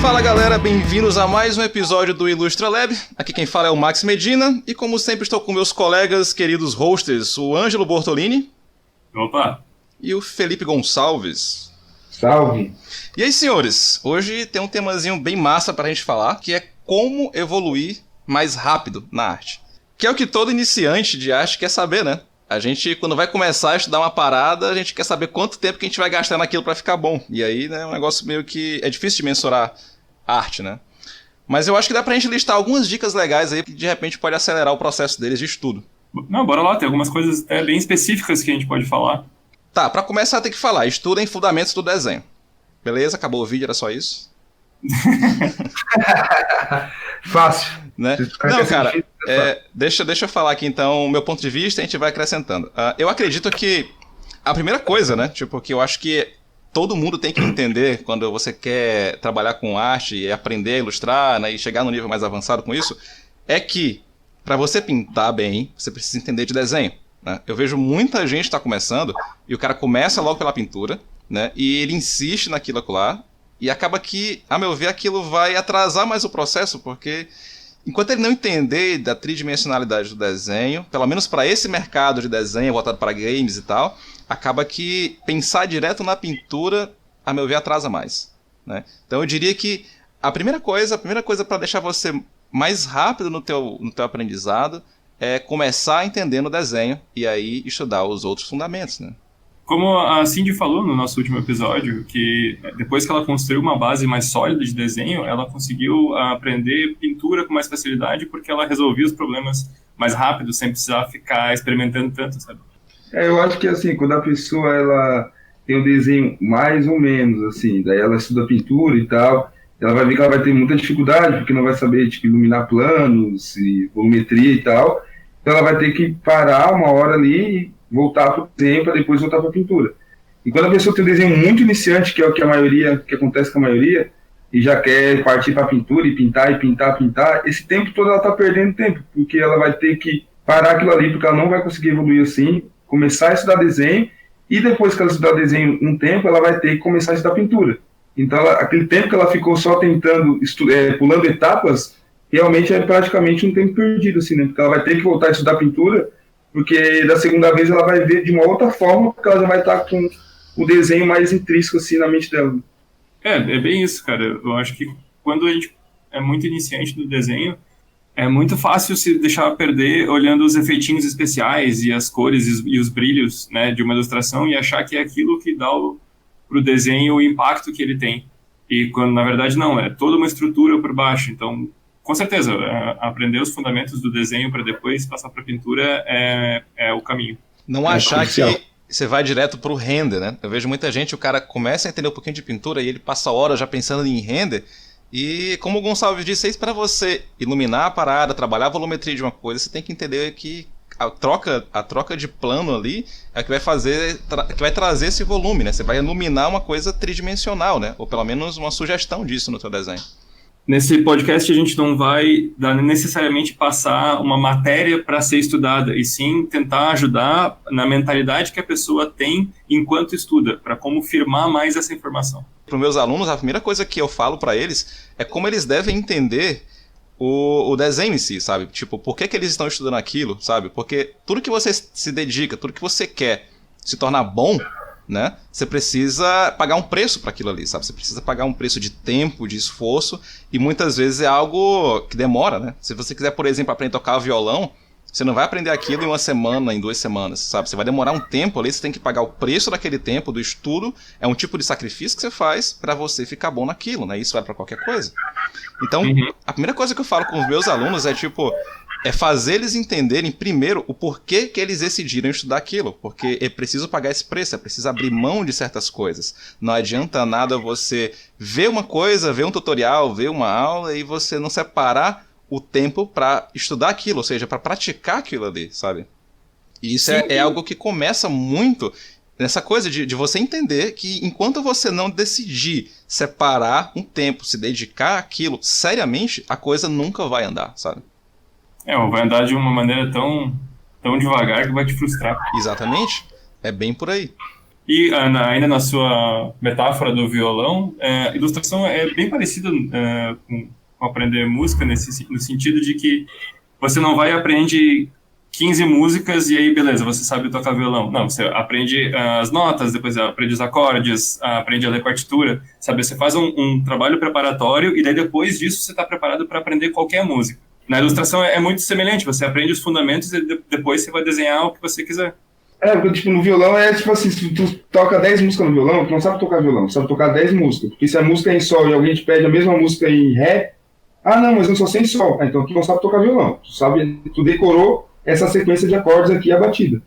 Fala galera, bem-vindos a mais um episódio do Ilustra Lab. Aqui quem fala é o Max Medina e como sempre estou com meus colegas queridos hosts, o Ângelo Bortolini. Opa! E o Felipe Gonçalves. Salve! E aí senhores, hoje tem um temazinho bem massa pra gente falar, que é como evoluir mais rápido na arte. Que é o que todo iniciante de arte quer saber, né? A gente, quando vai começar a estudar uma parada, a gente quer saber quanto tempo que a gente vai gastar naquilo pra ficar bom. E aí, né, é um negócio meio que... é difícil de mensurar a arte, né? Mas eu acho que dá pra gente listar algumas dicas legais aí que de repente pode acelerar o processo deles de estudo. Não, bora lá, tem algumas coisas até bem específicas que a gente pode falar. Tá, pra começar tem que falar, estudem fundamentos do desenho. Beleza? Acabou o vídeo, era só isso? Fácil. Né? Não, cara, deixa eu falar aqui então o meu ponto de vista e a gente vai acrescentando. Eu acredito que a primeira coisa, né, tipo, que eu acho que todo mundo tem que entender quando você quer trabalhar com arte e aprender a ilustrar, né, e chegar no nível mais avançado com isso, é que para você pintar bem, você precisa entender de desenho, né? Eu vejo muita gente que tá começando e o cara começa logo pela pintura, né, e ele insiste naquilo lá e acaba que, a meu ver, aquilo vai atrasar mais o processo, porque enquanto ele não entender da tridimensionalidade do desenho, pelo menos para esse mercado de desenho voltado para games e tal, acaba que pensar direto na pintura, a meu ver, atrasa mais, né? Então eu diria que a primeira coisa para deixar você mais rápido no teu aprendizado é começar entendendo o desenho e aí estudar os outros fundamentos, né? Como a Cindy falou no nosso último episódio, que depois que ela construiu uma base mais sólida de desenho, ela conseguiu aprender pintura com mais facilidade porque ela resolvia os problemas mais rápido, sem precisar ficar experimentando tanto, sabe? Eu acho que assim, quando a pessoa ela tem o desenho mais ou menos, assim, daí ela estuda pintura e tal, ela vai ver que ela vai ter muita dificuldade, porque não vai saber, tipo, iluminar planos e volumetria e tal, então ela vai ter que parar uma hora ali e voltar para o desenho para depois voltar para a pintura. E quando a pessoa tem um desenho muito iniciante, que é o que que acontece com a maioria, e já quer partir para a pintura e pintar, esse tempo todo ela está perdendo tempo, porque ela vai ter que parar aquilo ali, porque ela não vai conseguir evoluir assim, começar a estudar desenho, e depois que ela estudar desenho um tempo, ela vai ter que começar a estudar pintura. Então, aquele tempo que ela ficou só tentando, pulando etapas, realmente é praticamente um tempo perdido, assim, né? Porque ela vai ter que voltar a estudar pintura, porque da segunda vez ela vai ver de uma outra forma, porque ela já vai estar com o desenho mais intrínseco assim na mente dela. É bem isso, cara. Eu acho que quando a gente é muito iniciante no desenho, é muito fácil se deixar perder olhando os efeitinhos especiais e as cores e os brilhos, né, de uma ilustração e achar que é aquilo que dá pro desenho o impacto que ele tem. E quando na verdade não, é toda uma estrutura por baixo. Então, com certeza, aprender os fundamentos do desenho para depois passar para a pintura é o caminho. Não achar que você vai direto pro render, né? Eu vejo muita gente, o cara começa a entender um pouquinho de pintura e ele passa horas já pensando em render. E como o Gonçalves disse, para você iluminar a parada, trabalhar a volumetria de uma coisa, você tem que entender que a troca de plano ali é que vai que vai trazer esse volume, né? Você vai iluminar uma coisa tridimensional, né? Ou pelo menos uma sugestão disso no seu desenho. Nesse podcast a gente não vai necessariamente passar uma matéria para ser estudada, e sim tentar ajudar na mentalidade que a pessoa tem enquanto estuda, para como firmar mais essa informação. Para os meus alunos, a primeira coisa que eu falo para eles é como eles devem entender o desenho em si, sabe? Tipo, por que eles estão estudando aquilo, sabe? Porque tudo que você se dedica, tudo que você quer se tornar bom, né? Você precisa pagar um preço para aquilo ali, sabe? Você precisa pagar um preço de tempo, de esforço, e muitas vezes é algo que demora, né? Se você quiser, por exemplo, aprender a tocar violão, você não vai aprender aquilo em uma semana, em 2 semanas, sabe? Você vai demorar um tempo ali, você tem que pagar o preço daquele tempo, do estudo, é um tipo de sacrifício que você faz para você ficar bom naquilo, né? Isso vale para qualquer coisa. Então, a primeira coisa que eu falo com os meus alunos é tipo... é fazer eles entenderem primeiro o porquê que eles decidiram estudar aquilo. Porque é preciso pagar esse preço, é preciso abrir mão de certas coisas. Não adianta nada você ver uma coisa, ver um tutorial, ver uma aula e você não separar o tempo para estudar aquilo, ou seja, para praticar aquilo ali, sabe? E isso é algo que começa muito nessa coisa de você entender que enquanto você não decidir separar um tempo, se dedicar àquilo seriamente, a coisa nunca vai andar, sabe? Ou vai andar de uma maneira tão devagar que vai te frustrar. Exatamente. É bem por aí. E ainda na sua metáfora do violão, ilustração é bem parecida com aprender música no sentido de que você não vai aprender 15 músicas e aí, beleza, você sabe tocar violão. Não, você aprende as notas, depois aprende os acordes, aprende a ler partitura, sabe? Você faz um trabalho preparatório e daí depois disso você está preparado para aprender qualquer música. Na ilustração é muito semelhante, você aprende os fundamentos e depois você vai desenhar o que você quiser. Porque, tipo, no violão tipo assim, se tu toca 10 músicas no violão, tu não sabe tocar violão, tu sabe tocar 10 músicas. Porque se a música é em sol e alguém te pede a mesma música em ré, não, mas eu só sei em sol. Então tu não sabe tocar violão. Tu decorou essa sequência de acordes aqui, a batida.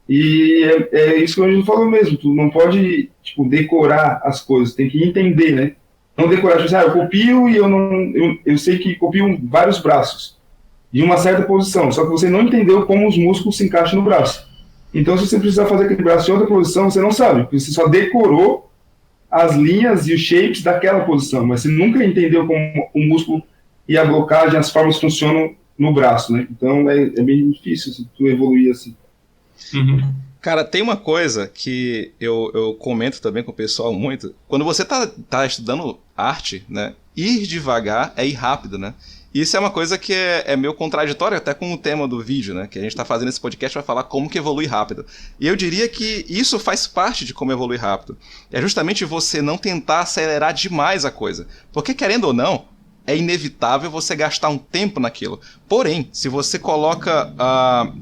E é isso que a gente falou mesmo, tu não pode, tipo, decorar as coisas, tem que entender, né? Não decorar, tipo assim, eu copio e eu sei que copio vários braços de uma certa posição, só que você não entendeu como os músculos se encaixam no braço. Então, se você precisar fazer aquele braço em outra posição, você não sabe, porque você só decorou as linhas e os shapes daquela posição, mas você nunca entendeu como o músculo e a blocagem, as formas funcionam no braço, né? Então, é bem difícil assim, tu evoluir assim. Uhum. Cara, tem uma coisa que eu comento também com o pessoal muito. Quando você tá estudando arte, né? Ir devagar é ir rápido, né? Isso é uma coisa que é meio contraditória até com o tema do vídeo, né? Que a gente tá fazendo esse podcast para falar como que evolui rápido. E eu diria que isso faz parte de como evolui rápido. É justamente você não tentar acelerar demais a coisa. Porque, querendo ou não, é inevitável você gastar um tempo naquilo. Porém, se você coloca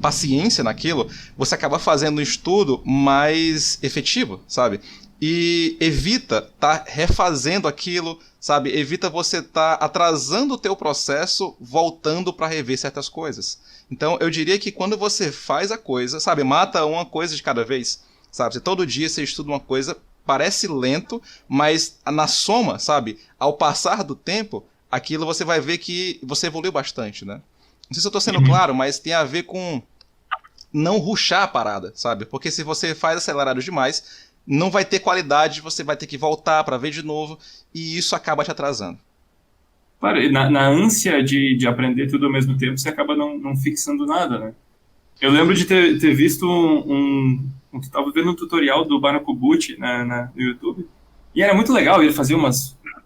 paciência naquilo, você acaba fazendo um estudo mais efetivo, sabe? E evita tá refazendo aquilo, sabe? Evita você tá atrasando o teu processo, voltando para rever certas coisas. Então, eu diria que quando você faz a coisa, sabe? Mata uma coisa de cada vez, sabe? Se todo dia você estuda uma coisa, parece lento, mas na soma, sabe? Ao passar do tempo, aquilo você vai ver que você evoluiu bastante, né? Não sei se eu tô sendo claro, mas tem a ver com não rushar a parada, sabe? Porque se você faz acelerado demais, não vai ter qualidade, você vai ter que voltar para ver de novo, e isso acaba te atrasando. Claro, e na ânsia de aprender tudo ao mesmo tempo, você acaba não fixando nada, né? Eu lembro de ter visto tava vendo um tutorial do Barnacle Boot no YouTube, e era muito legal, ele fazia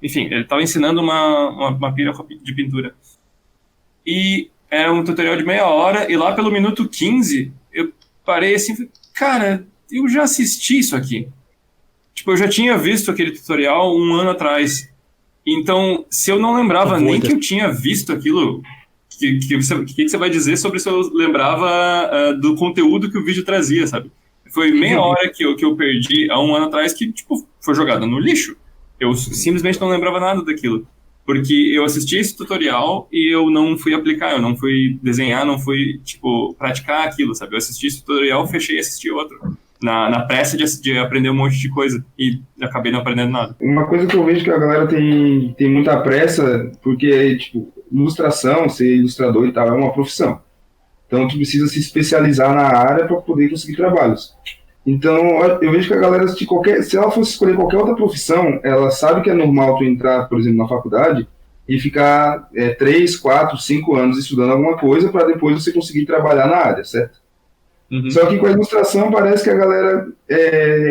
enfim, ele estava ensinando uma pira de pintura. E era um tutorial de meia hora, e lá pelo minuto 15, eu parei assim, cara, eu já assisti isso aqui. Tipo, eu já tinha visto aquele tutorial 1 ano atrás. Então, se eu não lembrava nem que eu tinha visto aquilo, o que você vai dizer sobre se eu lembrava do conteúdo que o vídeo trazia, sabe? Foi meia hora que eu perdi há 1 ano atrás que, tipo, foi jogada no lixo. Eu simplesmente não lembrava nada daquilo. Porque eu assisti esse tutorial e eu não fui aplicar, eu não fui desenhar, não fui, tipo, praticar aquilo, sabe? Eu assisti esse tutorial, fechei e assisti outro. Na pressa de aprender um monte de coisa. E acabei não aprendendo nada. Uma coisa que eu vejo que a galera tem muita pressa, porque, tipo, ilustração, ser ilustrador e tal, é uma profissão. Então, tu precisa se especializar na área para poder conseguir trabalhos. Então, eu vejo que a galera, se ela fosse escolher qualquer outra profissão, ela sabe que é normal tu entrar, por exemplo, na faculdade e ficar 3, 4, 5 anos estudando alguma coisa para depois você conseguir trabalhar na área, certo? Uhum. Só que com a ilustração parece que a galera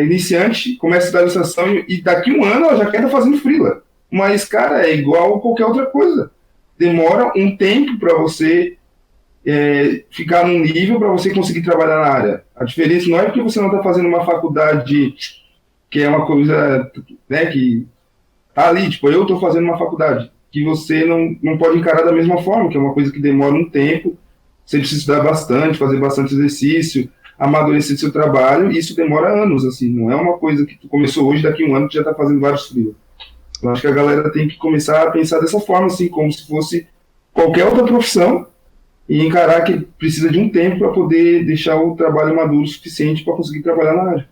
iniciante começa a estudar ilustração e daqui 1 ano ela já quer estar fazendo freela. Mas, cara, é igual qualquer outra coisa. Demora um tempo para você ficar num nível para você conseguir trabalhar na área. A diferença não é porque você não está fazendo uma faculdade que é uma coisa, né, que tá ali, tipo, eu estou fazendo uma faculdade, que você não pode encarar da mesma forma, que é uma coisa que demora um tempo, você precisa estudar bastante, fazer bastante exercício, amadurecer seu trabalho, e isso demora anos, assim, não é uma coisa que tu começou hoje, daqui 1 ano tu já está fazendo vários freela. Eu acho que a galera tem que começar a pensar dessa forma, assim, como se fosse qualquer outra profissão, e encarar que precisa de um tempo para poder deixar o trabalho maduro o suficiente para conseguir trabalhar na área.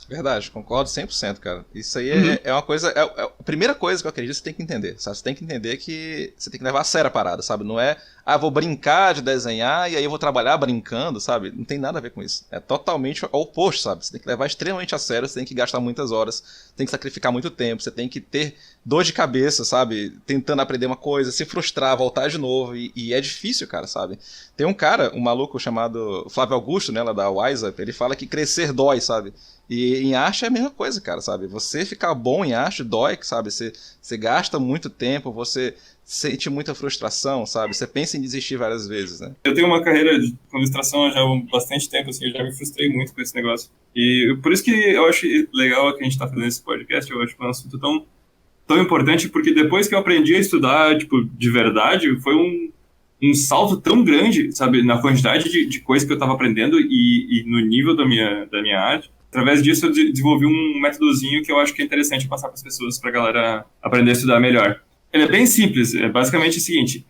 Verdade, concordo 100%, cara. Isso aí é uma coisa. É a primeira coisa que eu acredito que você tem que entender, sabe? Você tem que entender que você tem que levar a sério a parada, sabe? Não é, vou brincar de desenhar e aí eu vou trabalhar brincando, sabe? Não tem nada a ver com isso. É totalmente o oposto, sabe? Você tem que levar extremamente a sério, você tem que gastar muitas horas, tem que sacrificar muito tempo, você tem que ter dor de cabeça, sabe? Tentando aprender uma coisa, se frustrar, voltar de novo. E é difícil, cara, sabe? Tem um cara, um maluco chamado Flávio Augusto, né, lá da WiseUp, ele fala que crescer dói, sabe? E em arte é a mesma coisa, cara, sabe? Você ficar bom em arte dói, sabe? Você gasta muito tempo, você sente muita frustração, sabe? Você pensa em desistir várias vezes, né? Eu tenho uma carreira com ilustração já há bastante tempo, assim, eu já me frustrei muito com esse negócio. E por isso que eu acho legal que a gente tá fazendo esse podcast, eu acho que é um assunto tão importante, porque depois que eu aprendi a estudar, tipo, de verdade, foi um salto tão grande, sabe? Na quantidade de coisas que eu tava aprendendo e no nível da minha arte. Através disso, eu desenvolvi um métodozinho que eu acho que é interessante passar para as pessoas, para a galera aprender a estudar melhor. Ele é bem simples, é basicamente o seguinte,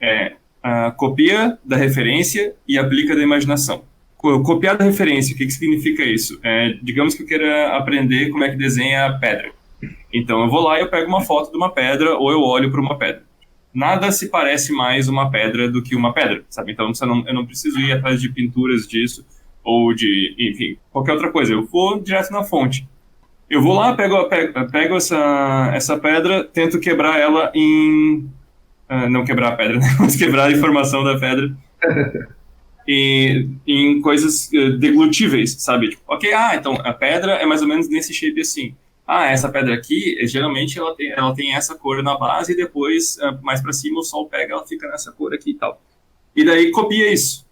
copia da referência e aplica da imaginação. Copiar da referência, o que significa isso? Digamos que eu queira aprender como é que desenha pedra. Então, eu vou lá e eu pego uma foto de uma pedra ou eu olho para uma pedra. Nada se parece mais uma pedra do que uma pedra, sabe? Então, eu não preciso ir atrás de pinturas disso, ou de, enfim, qualquer outra coisa. Eu vou direto na fonte. Eu vou lá, pego essa pedra, tento quebrar ela em... não quebrar a pedra, né? Mas quebrar a informação da pedra em coisas deglutíveis, sabe? Tipo, ok, então a pedra é mais ou menos nesse shape assim. Essa pedra aqui, geralmente ela tem essa cor na base e depois, mais pra cima, o sol pega, ela fica nessa cor aqui e tal. E daí copia isso.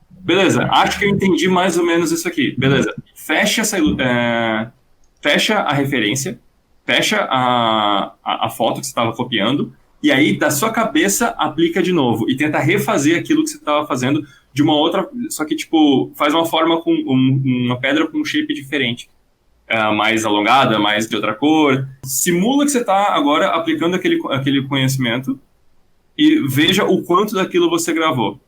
Beleza, acho que eu entendi mais ou menos isso aqui. Beleza, fecha a referência, fecha a foto que você estava copiando, e aí, da sua cabeça, aplica de novo. E tenta refazer aquilo que você estava fazendo de uma outra... Só que, tipo, faz uma forma com uma pedra com um shape diferente. Mais alongada, mais de outra cor. Simula que você está agora aplicando aquele conhecimento e veja o quanto daquilo você gravou.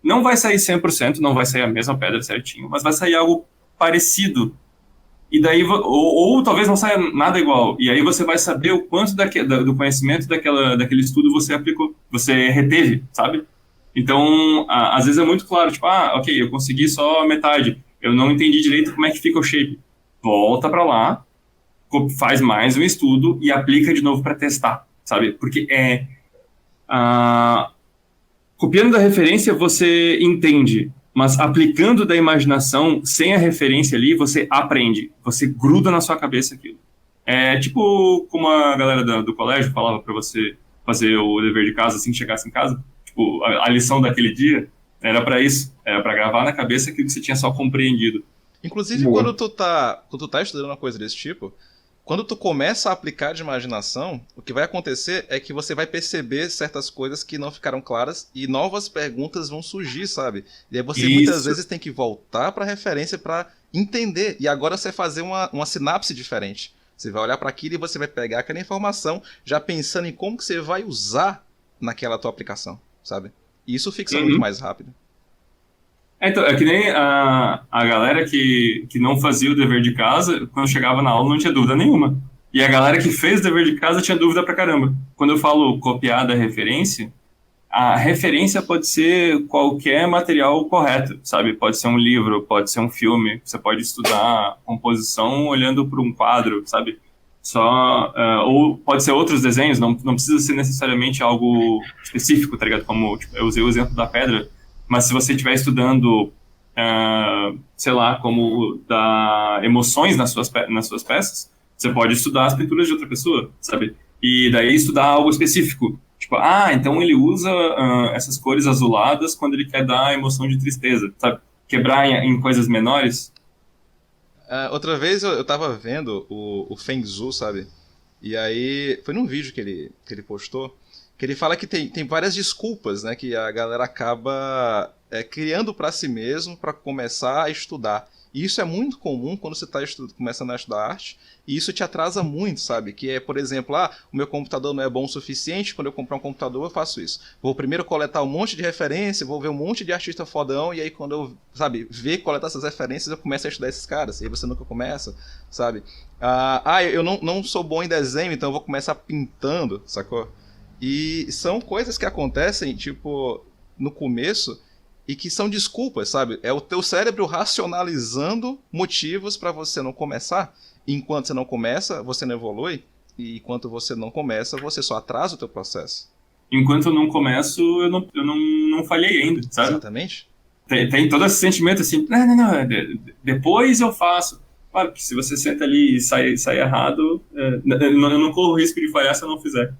Não vai sair 100%, não vai sair a mesma pedra certinho, mas vai sair algo parecido. E daí, ou talvez não saia nada igual. E aí você vai saber o quanto do conhecimento daquele estudo você aplicou, você reteve, sabe? Então, às vezes é muito claro, tipo, ok, eu consegui só metade, eu não entendi direito como é que fica o shape. Volta pra lá, faz mais um estudo e aplica de novo para testar, sabe? Porque copiando da referência, você entende, mas aplicando da imaginação, sem a referência ali, você aprende. Você gruda na sua cabeça aquilo. É tipo como a galera do colégio falava para você fazer o dever de casa assim que chegasse em casa. Tipo, a lição daquele dia era para isso. Era para gravar na cabeça aquilo que você tinha só compreendido. Inclusive, quando tu tá estudando uma coisa desse tipo, quando tu começa a aplicar de imaginação, o que vai acontecer é que você vai perceber certas coisas que não ficaram claras e novas perguntas vão surgir, sabe? E aí você muitas vezes tem que voltar para a referência para entender. E agora você fazer uma sinapse diferente. Você vai olhar para aquilo e você vai pegar aquela informação já pensando em como que você vai usar naquela tua aplicação, sabe? E isso fixa muito mais rápido. Então, é que nem a galera que não fazia o dever de casa, quando chegava na aula não tinha dúvida nenhuma. E a galera que fez o dever de casa tinha dúvida pra caramba. Quando eu falo copiar da referência, a referência pode ser qualquer material correto, sabe? Pode ser um livro, pode ser um filme, você pode estudar composição olhando para um quadro, sabe? Ou pode ser outros desenhos, não precisa ser necessariamente algo específico, tá ligado? Como tipo, eu usei o exemplo da pedra, mas se você estiver estudando, sei lá, como dar emoções nas suas peças, você pode estudar as pinturas de outra pessoa, sabe? E daí estudar algo específico. Tipo, então ele usa essas cores azuladas quando ele quer dar a emoção de tristeza, sabe? Quebrar em coisas menores. Outra vez eu tava vendo o Feng Zhu, sabe? E aí, foi num vídeo que ele postou, que ele fala que tem várias desculpas, né? Que a galera acaba criando para si mesmo para começar a estudar. E isso é muito comum quando você está começando a estudar arte, e isso te atrasa muito, sabe? Que é, por exemplo, o meu computador não é bom o suficiente, quando eu comprar um computador eu faço isso. Vou primeiro coletar um monte de referência, vou ver um monte de artista fodão, e aí quando eu, coletar essas referências, eu começo a estudar esses caras, e aí você nunca começa, sabe? Eu não sou bom em desenho, então eu vou começar pintando, sacou? E são coisas que acontecem, tipo, no começo, e que são desculpas, sabe? É o teu cérebro racionalizando motivos para você não começar. E enquanto você não começa, você não evolui. E enquanto você não começa, você só atrasa o teu processo. Enquanto eu não começo, eu não falhei ainda, sabe? Exatamente. Tem todo esse sentimento assim, não, depois eu faço. Claro que se você senta ali e sai errado, eu não corro o risco de falhar se eu não fizer.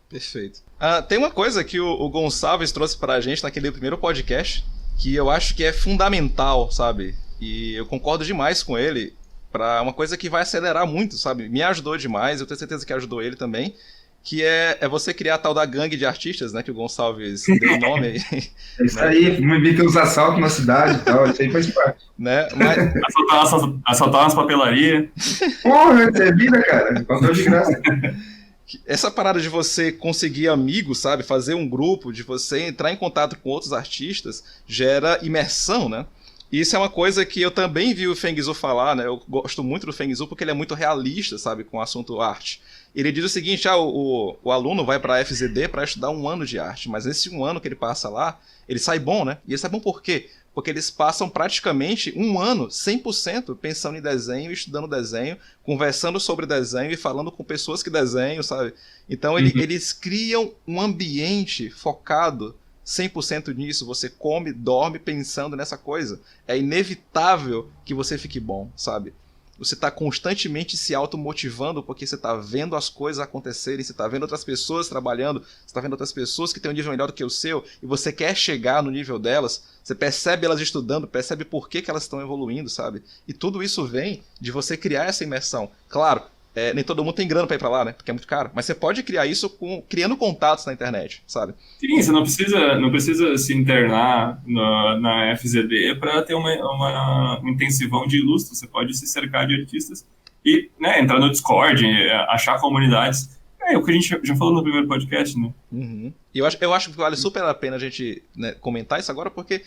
Perfeito. Tem uma coisa que o Gonçalves trouxe pra gente naquele primeiro podcast, que eu acho que é fundamental, sabe? E eu concordo demais com ele, pra uma coisa que vai acelerar muito, sabe? Me ajudou demais, eu tenho certeza que ajudou ele também, que é você criar a tal da gangue de artistas, né? Que o Gonçalves deu o nome aí. É isso aí, me evita os assaltos na cidade e tal, isso aí faz parte. Né? Mas... assaltar umas papelarias. Porra, isso é vida, cara. Contou de graça. Essa parada de você conseguir amigos, sabe? Fazer um grupo, de você entrar em contato com outros artistas, gera imersão, né? E isso é uma coisa que eu também vi o Feng Zhu falar, né? Eu gosto muito do Feng Zhu porque ele é muito realista, sabe? Com o assunto arte. Ele diz o seguinte, o aluno vai para a FZD para estudar 1 ano de arte, mas nesse 1 ano que ele passa lá, ele sai bom, né? E ele sai bom por quê? Porque eles passam praticamente 1 ano, 100%, pensando em desenho, estudando desenho, conversando sobre desenho e falando com pessoas que desenham, sabe? Então eles criam um ambiente focado 100% nisso. Você come, dorme pensando nessa coisa. É inevitável que você fique bom, sabe? Você está constantemente se automotivando porque você está vendo as coisas acontecerem, você está vendo outras pessoas trabalhando, você está vendo outras pessoas que têm um nível melhor do que o seu e você quer chegar no nível delas, você percebe elas estudando, percebe por que elas estão evoluindo, sabe? E tudo isso vem de você criar essa imersão. Claro, nem todo mundo tem grana para ir para lá, né? Porque é muito caro, mas você pode criar isso criando contatos na internet, sabe? Sim, você não precisa se internar na FZD para ter um intensivão de ilustros. Você pode se cercar de artistas e, né, entrar no Discord, achar comunidades. É o que a gente já falou no primeiro podcast, né? Uhum. E eu acho que vale super a pena a gente, né, comentar isso agora, porque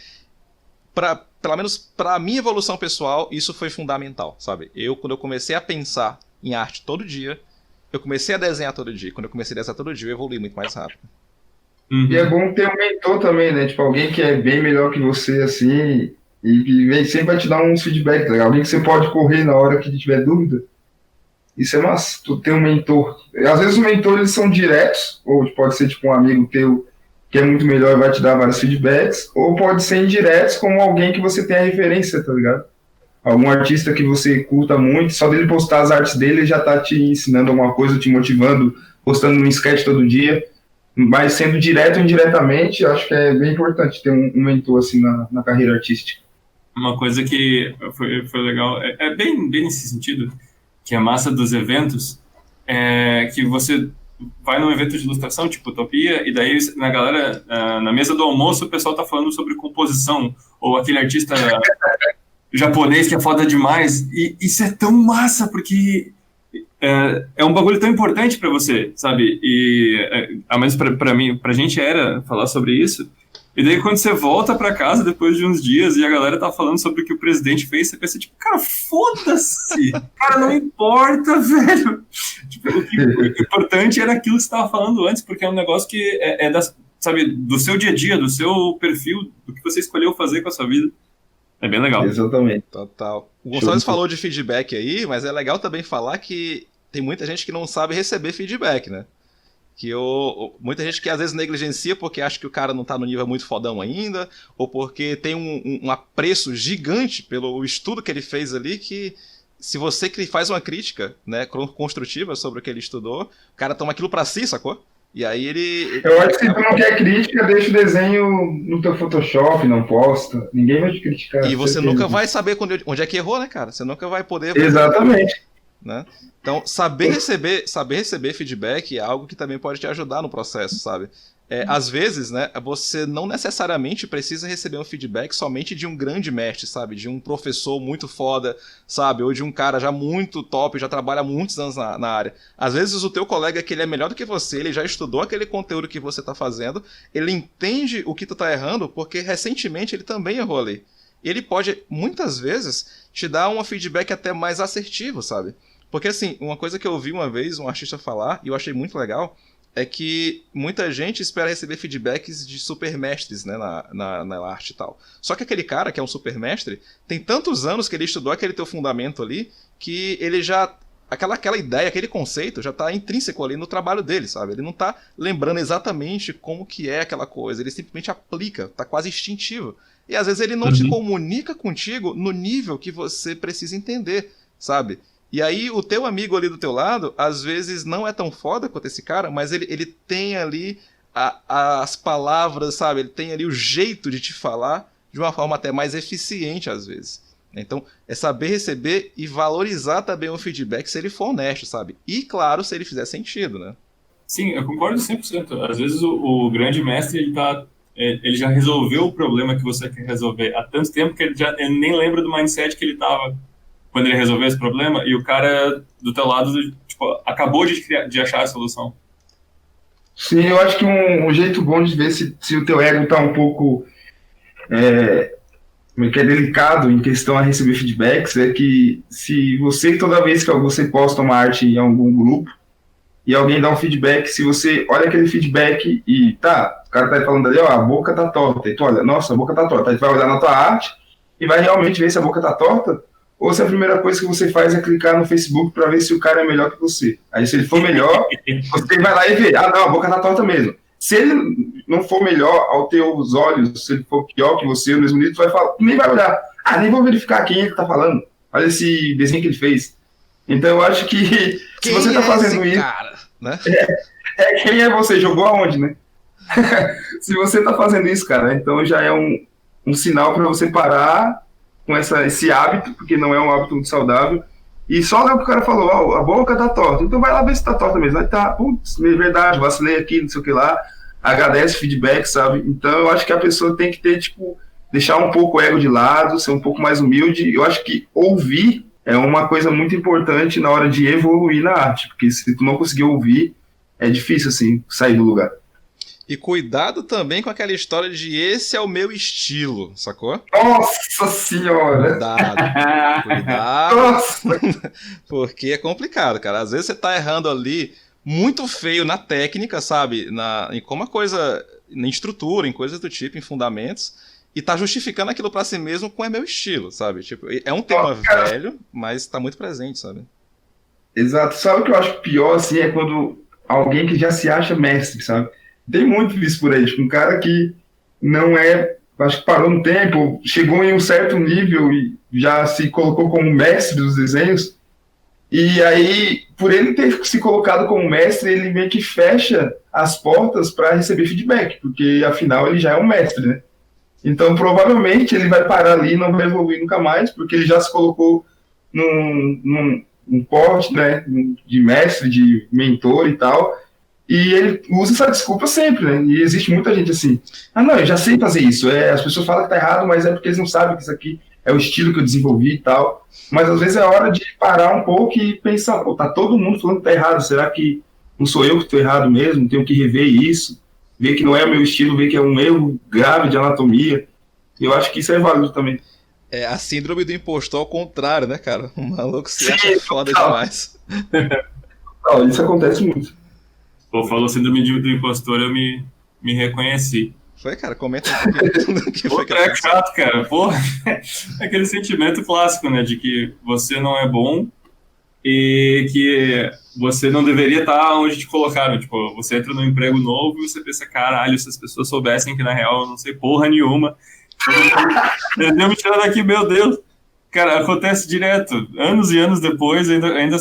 pelo menos para a minha evolução pessoal, isso foi fundamental, sabe? Quando eu comecei a pensar em arte todo dia, eu comecei a desenhar todo dia. Quando eu comecei a desenhar todo dia, eu evolui muito mais rápido. Uhum. E é bom ter um mentor também, né? Tipo, alguém que é bem melhor que você, assim, e que sempre vai te dar uns feedback, tá? Alguém que você pode correr na hora que tiver dúvida. Isso é massa, tu ter um mentor. Às vezes os mentores eles são diretos, ou pode ser tipo um amigo teu que é muito melhor e vai te dar vários feedbacks, ou pode ser indiretos como alguém que você tem a referência, tá ligado? Algum artista que você curta muito, só dele postar as artes dele, ele já tá te ensinando alguma coisa, te motivando, postando um sketch todo dia. Mas sendo direto ou indiretamente, acho que é bem importante ter um mentor assim na carreira artística. Uma coisa que foi legal, bem nesse sentido, que a massa dos eventos, é que você vai num evento de ilustração, tipo Utopia, e daí na galera, na mesa do almoço, o pessoal tá falando sobre composição, ou aquele artista japonês que é foda demais, e isso é tão massa, porque é um bagulho tão importante pra você, sabe? E, ao menos pra gente era falar sobre isso. E daí quando você volta pra casa depois de uns dias e a galera tá falando sobre o que o presidente fez, você pensa, tipo, cara, foda-se! Cara, não importa, velho! Tipo, o importante era aquilo que você tava falando antes, porque é um negócio que sabe, do seu dia a dia, do seu perfil, do que você escolheu fazer com a sua vida. É bem legal. Exatamente. Total. O Gonçalves falou de feedback aí, mas é legal também falar que tem muita gente que não sabe receber feedback, né? Muita gente que às vezes negligencia porque acha que o cara não tá no nível muito fodão ainda, ou porque tem um apreço gigante pelo estudo que ele fez ali, que se você faz uma crítica, né, construtiva sobre o que ele estudou, o cara toma aquilo pra si, sacou? E aí ele... Eu acho que se tu não quer crítica, deixa o desenho no teu Photoshop, não posta. Ninguém vai te criticar. E você nunca vai saber onde é que errou, né, cara? Você nunca vai poder... Exatamente. Né? Então, saber receber feedback é algo que também pode te ajudar no processo, sabe? Às vezes, né, você não necessariamente precisa receber um feedback somente de um grande mestre, sabe? De um professor muito foda, sabe? Ou de um cara já muito top, já trabalha há muitos anos na área. Às vezes o teu colega que ele é melhor do que você, ele já estudou aquele conteúdo que você tá fazendo, ele entende o que tu tá errando, porque recentemente ele também errou ali. E ele pode, muitas vezes, te dar um feedback até mais assertivo, sabe? Porque, assim, uma coisa que eu ouvi uma vez um artista falar, e eu achei muito legal, é que muita gente espera receber feedbacks de supermestres, né, na arte e tal. Só que aquele cara, que é um supermestre, tem tantos anos que ele estudou aquele teu fundamento ali, que ele já... Aquela ideia, aquele conceito já tá intrínseco ali no trabalho dele, sabe? Ele não tá lembrando exatamente como que é aquela coisa, ele simplesmente aplica, tá quase instintivo. E às vezes ele não te comunica contigo no nível que você precisa entender, sabe? E aí o teu amigo ali do teu lado, às vezes não é tão foda quanto esse cara, mas ele tem ali as palavras, sabe? Ele tem ali o jeito de te falar de uma forma até mais eficiente às vezes. Então, é saber receber e valorizar também o feedback se ele for honesto, sabe? E, claro, se ele fizer sentido, né? Sim, eu concordo 100%. Às vezes o grande mestre, ele já resolveu o problema que você quer resolver há tanto tempo que ele nem lembra do mindset que ele estava quando ele resolveu esse problema, e o cara do teu lado, tipo, acabou de achar a solução. Sim, eu acho que um jeito bom de ver se o teu ego tá um pouco que é delicado em questão a receber feedbacks é que se você, toda vez que você posta uma arte em algum grupo e alguém dá um feedback, se você olha aquele feedback e o cara tá falando ali, ó, a boca tá torta, e tu olha, nossa, a boca tá torta, aí tu vai olhar na tua arte e vai realmente ver se a boca tá torta, ou se a primeira coisa que você faz é clicar no Facebook para ver se o cara é melhor que você. Aí se ele for melhor, você vai lá e vê, não, a boca tá torta mesmo. Se ele não for melhor aos teus olhos, se ele for pior que você, no mesmo nível, tu vai falar, nem vai olhar, nem vou verificar quem ele tá falando, olha esse desenho que ele fez. Então eu acho que se você tá fazendo isso, cara, né? Quem é você? Jogou aonde, né? Se você tá fazendo isso, cara, então já é um sinal para você parar com esse hábito, porque não é um hábito muito saudável, e só olha o que o cara falou, a boca tá torta, então vai lá ver se tá torta mesmo, aí tá, putz, é verdade, vacilei aqui, não sei o que lá, agradece feedback, sabe? Então eu acho que a pessoa tem que ter, tipo, deixar um pouco o ego de lado, ser um pouco mais humilde. Eu acho que ouvir é uma coisa muito importante na hora de evoluir na arte, porque se tu não conseguir ouvir, é difícil, assim, sair do lugar. E cuidado também com aquela história de esse é o meu estilo, sacou? Nossa senhora! Cuidado. Nossa. Porque é complicado, cara. Às vezes você tá errando ali muito feio na técnica, sabe? Em como a coisa, em estrutura, em coisas do tipo, em fundamentos, e tá justificando aquilo pra si mesmo com é meu estilo, sabe? Tipo, é um tema velho, mas tá muito presente, sabe? Exato. Sabe o que eu acho pior, assim, é quando alguém que já se acha mestre, sabe? Tem muito isso por aí, tipo, um cara que não acho que parou no tempo, chegou em um certo nível e já se colocou como mestre dos desenhos, e aí, por ele ter se colocado como mestre, ele meio que fecha as portas para receber feedback, porque afinal ele já é um mestre, né? Então, provavelmente, ele vai parar ali e não vai evoluir nunca mais, porque ele já se colocou num porte, né, de mestre, de mentor e tal, e ele usa essa desculpa sempre, né? E existe muita gente assim, não, eu já sei fazer isso, as pessoas falam que tá errado, mas é porque eles não sabem que isso aqui é o estilo que eu desenvolvi e tal. Mas às vezes é hora de parar um pouco e pensar, tá todo mundo falando que tá errado, será que não sou eu que tô errado mesmo? Tenho que rever isso, ver que não é o meu estilo, ver que é um erro grave de anatomia. Eu acho que isso é válido também. É a síndrome do impostor ao contrário, né, cara? O maluco se acha foda demais. Não, isso acontece muito. Pô, falou síndrome do impostor, eu me reconheci. Foi, cara? Comenta um pouquinho do que foi que é chato, cara. Porra, é aquele sentimento clássico, né? De que você não é bom e que você não deveria estar onde te colocaram. Tipo, você entra num emprego novo e você pensa, caralho, se as pessoas soubessem que na real eu não sei porra nenhuma, eu me tirar daqui, meu Deus. Cara, acontece direto. Anos e anos depois, ainda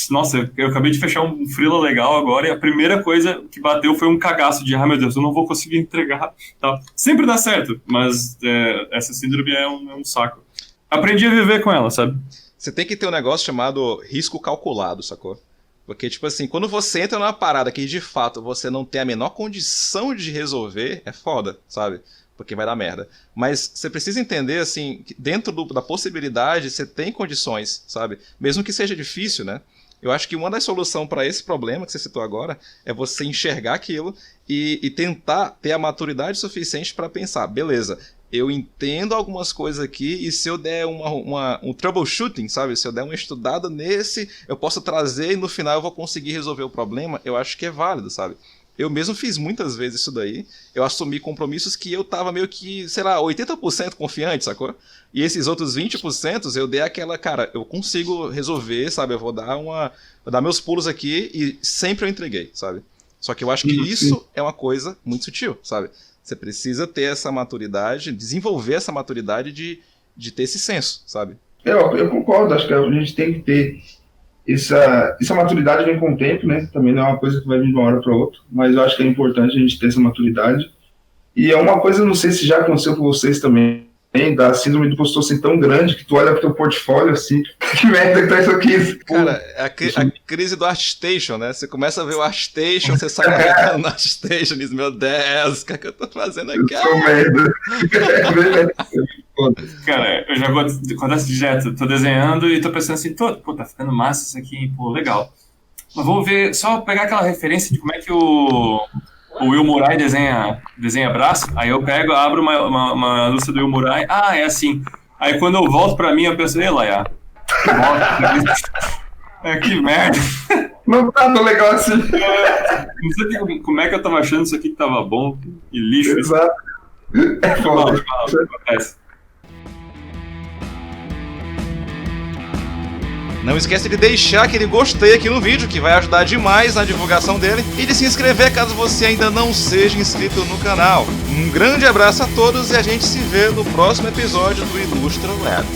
nossa, eu acabei de fechar um freela legal agora e a primeira coisa que bateu foi um cagaço de, meu Deus, eu não vou conseguir entregar. Tá. Sempre dá certo, mas essa síndrome é um saco. Aprendi a viver com ela, sabe? Você tem que ter um negócio chamado risco calculado, sacou? Porque, tipo assim, quando você entra numa parada que de fato você não tem a menor condição de resolver, é foda, sabe? Porque vai dar merda. Mas você precisa entender, assim, que dentro da possibilidade, você tem condições, sabe? Mesmo que seja difícil, né? Eu acho que uma das soluções para esse problema que você citou agora é você enxergar aquilo e tentar ter a maturidade suficiente para pensar, beleza, eu entendo algumas coisas aqui e se eu der um troubleshooting, sabe? Se eu der uma estudada nesse, eu posso trazer e no final eu vou conseguir resolver o problema. Eu acho que é válido, sabe? Eu mesmo fiz muitas vezes isso daí. Eu assumi compromissos que eu tava meio que, sei lá, 80% confiante, sacou? E esses outros 20% eu dei aquela, cara, eu consigo resolver, sabe? Eu vou dar meus pulos aqui e sempre eu entreguei, sabe? Só que eu acho que isso é uma coisa muito sutil, sabe? Você precisa ter essa maturidade, desenvolver essa maturidade de ter esse senso, sabe? Eu concordo, acho que a gente tem que ter essa maturidade vem com o tempo, né? Também não é uma coisa que vai vir de uma hora para outra, mas eu acho que é importante a gente ter essa maturidade. E é uma coisa, não sei se já aconteceu com vocês também, da síndrome do impostor assim tão grande que tu olha pro teu portfólio assim, que merda que tá isso aqui? Cara, a crise do ArtStation, né? Você começa a ver o ArtStation, você sai correndo no ArtStation e diz, meu Deus, o que é que eu tô fazendo aqui? Eu sou merda. Cara, eu já acontece direto, tô desenhando e tô pensando assim, pô, tá ficando massa isso aqui, pô, legal. Mas vou ver, só pegar aquela referência de como é que o Will Murray desenha braço, aí eu pego, abro uma ilustra do Will Murray, é assim. Aí quando eu volto pra mim, eu penso, ei, Laia, que merda. Não tá tão legal assim. Não sei como é que eu tava achando isso aqui que tava bom, e lixo. Exato. É foda. Acontece. Não esquece de deixar aquele gostei aqui no vídeo, que vai ajudar demais na divulgação dele, e de se inscrever caso você ainda não seja inscrito no canal. Um grande abraço a todos e a gente se vê no próximo episódio do Ilustra Lab.